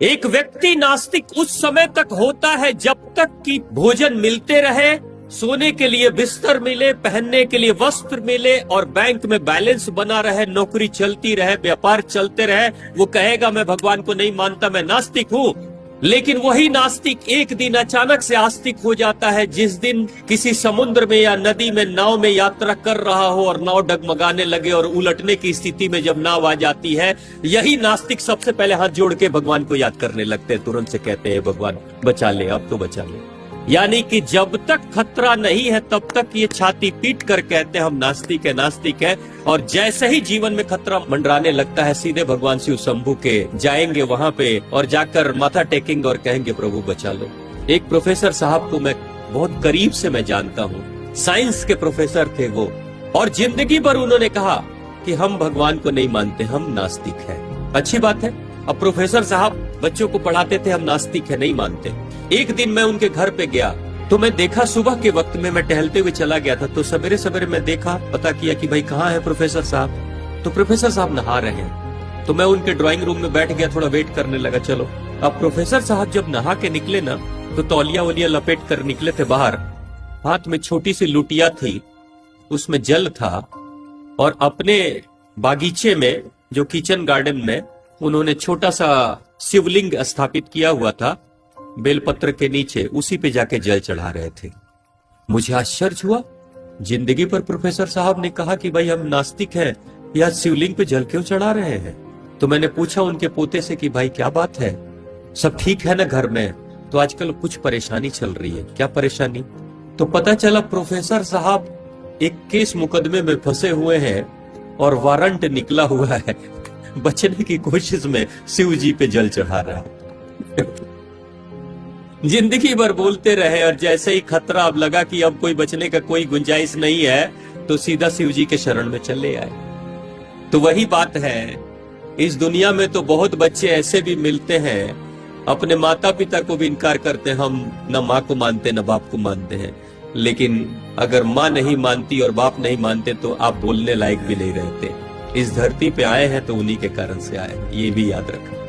एक व्यक्ति नास्तिक उस समय तक होता है जब तक कि भोजन मिलते रहे, सोने के लिए बिस्तर मिले, पहनने के लिए वस्त्र मिले और बैंक में बैलेंस बना रहे, नौकरी चलती रहे, व्यापार चलते रहे। वो कहेगा मैं भगवान को नहीं मानता, मैं नास्तिक हूँ। लेकिन वही नास्तिक एक दिन अचानक से आस्तिक हो जाता है जिस दिन किसी समुद्र में या नदी में नाव में यात्रा कर रहा हो और नाव डगमगाने लगे और उलटने की स्थिति में जब नाव आ जाती है, यही नास्तिक सबसे पहले हाथ जोड़ के भगवान को याद करने लगते हैं, तुरंत से कहते हैं भगवान बचा ले, अब तो बचा ले। यानी कि जब तक खतरा नहीं है तब तक ये छाती पीट कर कहते हैं हम नास्तिक है, नास्तिक है। और जैसे ही जीवन में खतरा मंडराने लगता है, सीधे भगवान शिव शंभू के जाएंगे वहां पे और जाकर माथा टेकेंगे और कहेंगे प्रभु बचा लो। एक प्रोफेसर साहब को मैं बहुत करीब से मैं जानता हूँ, साइंस के प्रोफेसर थे वो, और जिंदगी भर उन्होंने कहा कि हम भगवान को नहीं मानते, हम नास्तिक है। अच्छी बात है। अब प्रोफेसर साहब बच्चों को पढ़ाते थे हम नास्तिक है, नहीं मानते। एक दिन मैं उनके घर पे गया तो मैं देखा, सुबह के वक्त में मैं टहलते हुए चला गया था, तो सवेरे सवेरे मैं देखा, पता किया कि भाई कहाँ है प्रोफेसर साहब। तो प्रोफेसर साहब नहा रहे हैं। तो मैं उनके ड्राइंग रूम में बैठ गया, थोड़ा वेट करने लगा। चलो, अब प्रोफेसर साहब जब नहा के निकले ना, तो तौलिया वलिया लपेट कर निकले थे बाहर। हाथ में छोटी सी लुटिया थी, उसमें जल था, और अपने बागीचे में जो किचन गार्डन में उन्होंने छोटा सा शिवलिंग स्थापित किया हुआ था बेलपत्र के नीचे, उसी पे जाके जल चढ़ा रहे थे। मुझे आश्चर्य हुआ, जिंदगी पर प्रोफेसर साहब ने कहा कि भाई हम नास्तिक हैं, या शिवलिंग पे जल क्यों चढ़ा रहे हैं। तो मैंने पूछा उनके पोते से कि भाई क्या बात है, सब ठीक है ना घर में। तो आजकल कुछ परेशानी चल रही है। क्या परेशानी? तो पता चला प्रोफेसर साहब एक केस मुकदमे में फंसे हुए हैं और वारंट निकला हुआ है, बचने की कोशिश में शिव जी पे जल चढ़ा रहा है। जिंदगी भर बोलते रहे और जैसे ही खतरा अब लगा कि अब कोई बचने का कोई गुंजाइश नहीं है, तो सीधा शिव जी के शरण में चले आए। तो वही बात है, इस दुनिया में तो बहुत बच्चे ऐसे भी मिलते हैं, अपने माता पिता को भी इनकार करते हैं, हम न माँ को मानते न बाप को मानते हैं। लेकिन अगर माँ नहीं मानती और बाप नहीं मानते तो आप बोलने लायक भी नहीं रहते। इस धरती पे आए हैं तो उन्हीं के कारण से आए, ये भी याद रखें।